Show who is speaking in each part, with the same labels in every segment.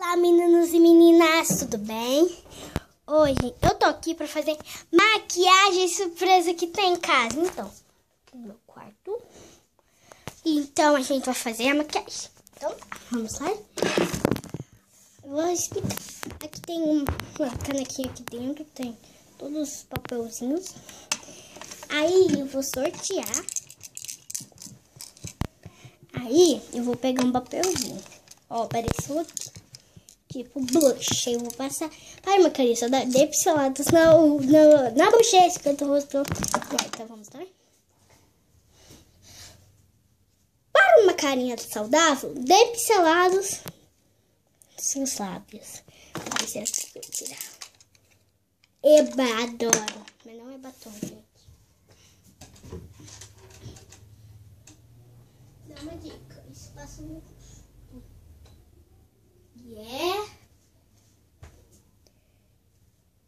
Speaker 1: Olá, meninos e meninas, tudo bem? Hoje eu tô aqui pra fazer maquiagem surpresa que tem em casa. Então, aqui no meu quarto. Então, a gente vai fazer a maquiagem. Então, vamos lá? Eu vou explicar. Aqui tem uma canequinha aqui dentro, tem todos os papelzinhos. Aí, eu vou sortear. Aí, eu vou pegar um papelzinho. Ó, apareceu aqui. Tipo blush. Eu vou passar para uma carinha de pinceladas na bochecha que eu tô mostrando. Então vamos lá. Para uma carinha saudável, dê pincelados seus lábios. Vai ser assim que eu tirar. Eba, adoro. Mas não é batom, gente. Dá uma dica. Isso passa no rosto.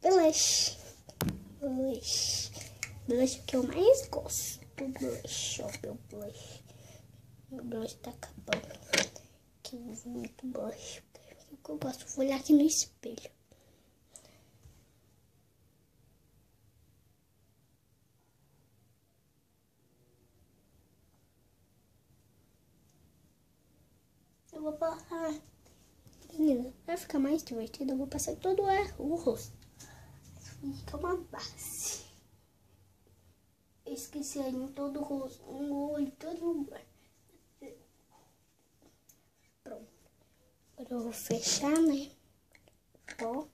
Speaker 1: Blush. Blush é o que eu mais gosto. Blush, ó, meu blush. Meu blush tá acabando. Que eu uso muito blush. O que eu gosto? Vou olhar aqui no espelho. Eu vou passar. Menina, pra ficar mais divertido, eu vou passar todo o rosto. Fica uma base. Eu esqueci aí em todo o rosto, no olho, todo lugar. Pronto. Agora eu vou fechar, né? Ó.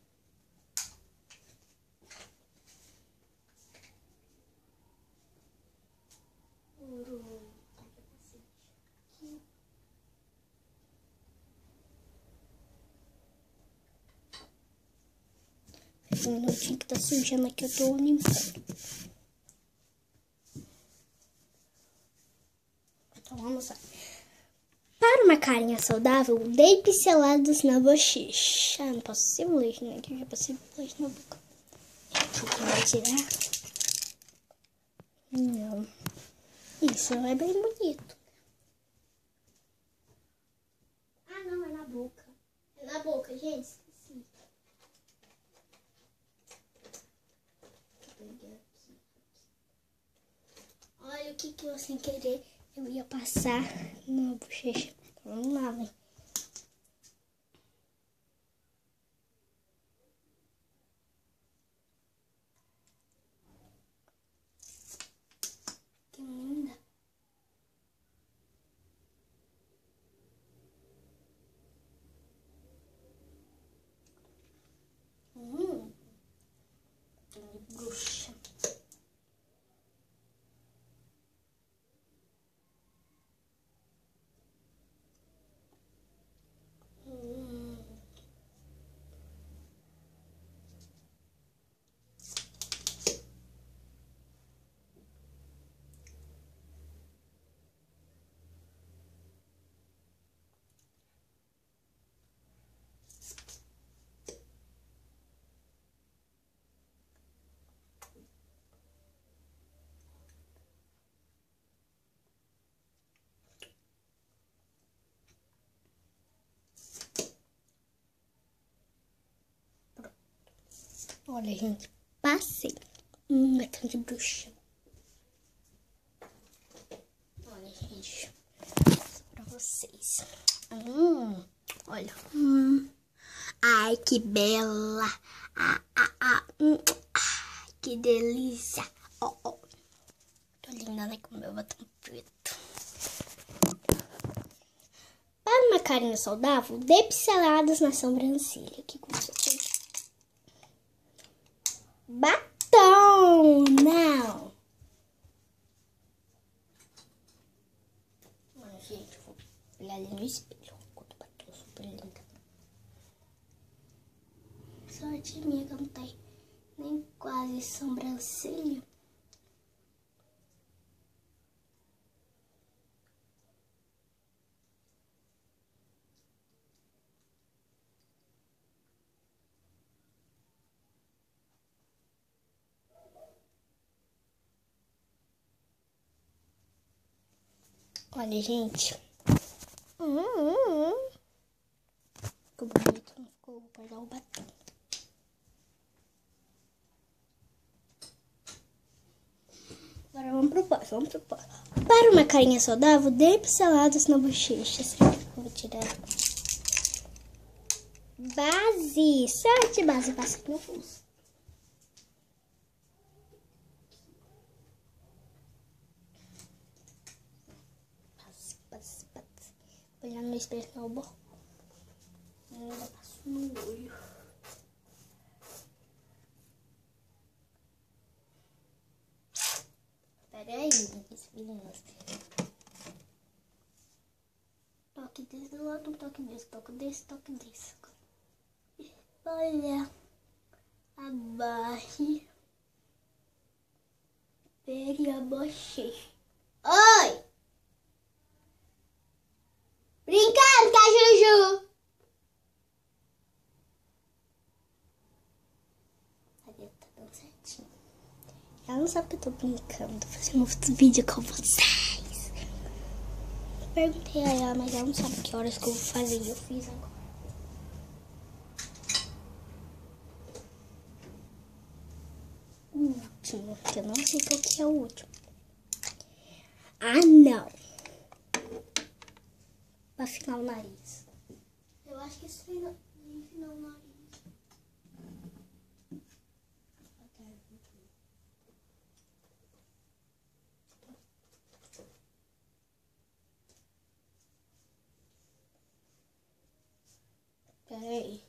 Speaker 1: Um minutinho que tá sujando aqui, eu tô limpando. Então vamos lá. Para uma carinha saudável, dê pinceladas na bochecha. Não posso ser blush, né? Que eu já passei blush na boca. Aqui vai tirar. Não. Isso é bem bonito. Ah, não, é na boca. É na boca, gente. Esqueci. Olha o que eu sem querer eu ia passar na bochecha. Vamos lá, velho. Que linda. Que bruxa. Olha, gente, passei. Batom de bruxa. Olha, gente, pra vocês. Olha. Ai, que bela. Que delícia. Ó. Tô linda, né, com meu batom preto. Para uma carinha saudável, dê pinceladas na sobrancelha. Que com você. Batom, não. Mano, gente, vou olhar ali no espelho. Quanto batom super linda. Sorte minha que eu não tenho nem quase sobrancelha. Olha, gente. Ficou bonito, não ficou? Vou guardar o batom. Agora vamos pro próximo, Para uma carinha saudável, dê pinceladas na bochecha. Vou tirar. Base. 7 base. Passa aqui no rosto. Passa. Olhando no espelho, não, bom. Ainda passo no olho. Peraí, meninas. Toque desse lado, toque desse. Olha. Abaixe. Pegue a bochecha. Oi! Brincando, tá, Juju? Cadê? Tá dando certinho. Ela não sabe que eu tô brincando, tô fazendo outro vídeo com vocês. Perguntei a ela, mas ela não sabe que horas que eu vou fazer. Eu fiz agora. O último, que eu não sei qual que é o último. Ah, não. Pra afinar o nariz. Eu acho que isso foi afinar o nariz. Peraí.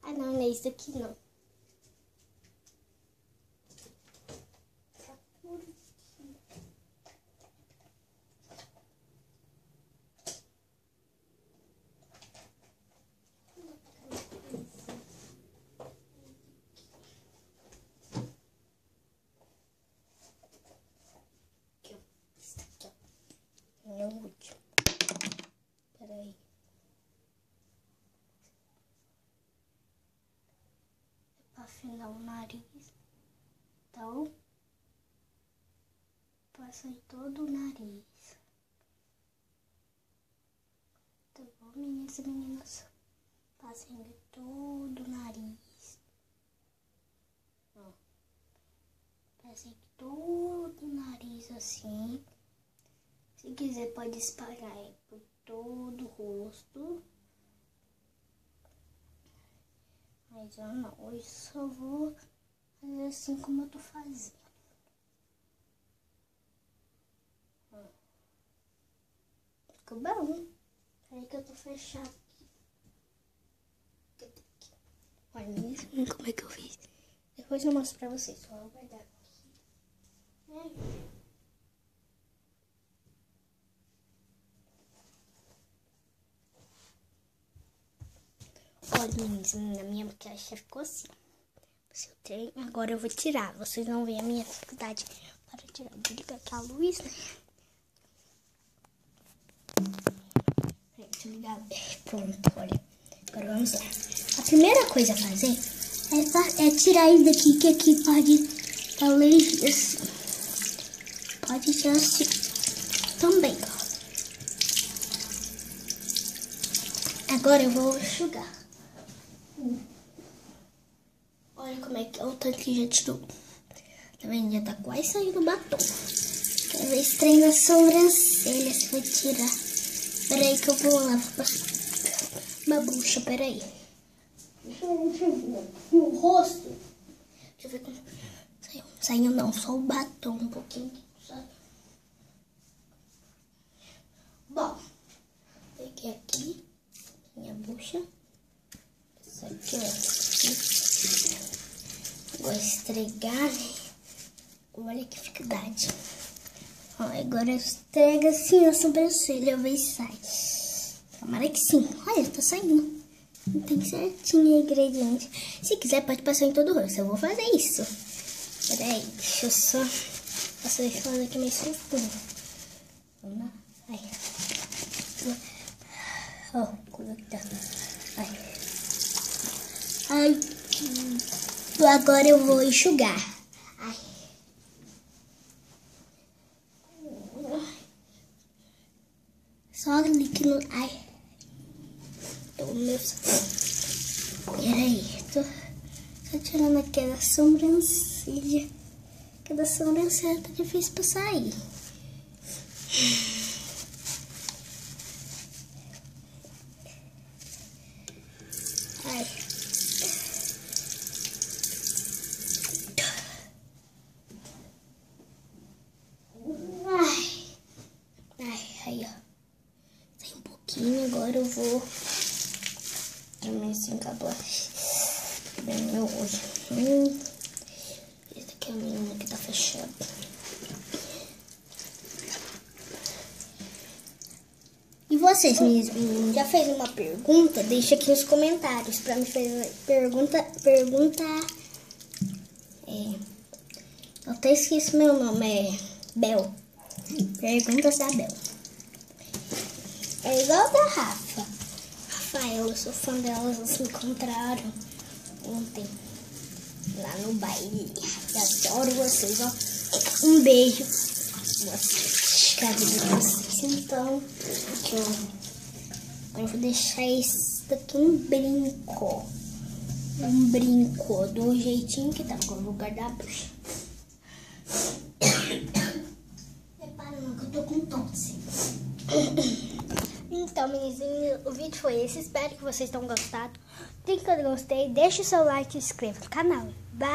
Speaker 1: Ah, não é isso aqui, não. É o último. Peraí. É pra afinar o nariz. Então, passa em todo o nariz. Tá bom, meninas e meninas? Passa em todo o nariz. Ó. Passa em todo o nariz assim. Se quiser, pode espalhar por todo o rosto. Mas eu não, eu só vou fazer assim como eu tô fazendo. Ó. Ficou bom. Peraí que eu tô fechado aqui. Olha, meninas, como é que eu fiz. Depois eu mostro pra vocês. Só vou guardar aqui. Olha, meninas, a minha maquiagem ficou assim. Eu tenho, agora eu vou tirar. Vocês vão ver a minha dificuldade para tirar. Vou ligar aqui a luz, né? Deixa eu ligar. Pronto, olha. Agora vamos lá. A primeira coisa a fazer é tirar isso daqui, que aqui pode estar leite assim. Pode tirar assim também, ó. Agora eu vou enxugar. Olha como é que é o tanto que já tirou. Tá vendo? Já tá quase saindo o batom. Quero ver esse trem na sobrancelha, se vai tirar. Peraí que eu vou lá passar uma bucha, peraí. Deixa eu ver no rosto. Deixa eu ver como saiu. Saiu não, só o batom um pouquinho. Sabe? Bom, peguei aqui minha bucha. Isso aqui, ó. Vou estregar, né? Olha que dificuldade. Ó, agora eu estrego assim a sobrancelha, ver se sai. Tomara que sim. Olha, tá saindo. Tem certinho o ingrediente. Se quiser, pode passar em todo o rosto. Eu vou fazer isso. Peraí, deixa eu só passar esse lado aqui meio escuro. Vamos lá. Aí. Ó, como que tá? Ai. Agora eu vou enxugar. Ai. Só clique no... Ai. O meu... Peraí. Tô tirando aquela sobrancelha. Aquela sobrancelha tá difícil pra sair. Ai. Aí, ó. Tem um pouquinho, agora eu vou também assim, acabou. Bem, meu olho. Esse aqui é a menina que tá fechada. E vocês, minhas meninas, já fez uma pergunta? Deixa aqui nos comentários pra me fazer pergunta. Eu até esqueci meu nome, é Bel. Perguntas da Bel. É igual da Rafa. Rafael, eu sou fã delas, elas se encontraram ontem lá no baile. Eu adoro vocês, ó. Um beijo. Boa vida de vocês. Então, aqui, ó. Agora eu vou deixar esse daqui um brinco. Um brinco do jeitinho que tá no lugar da bruxa. Reparando que eu tô com tosse. Então, menininhos, o vídeo foi esse. Espero que vocês tenham gostado. Clique no gostei, deixe o seu like e se inscreva no canal. Bye!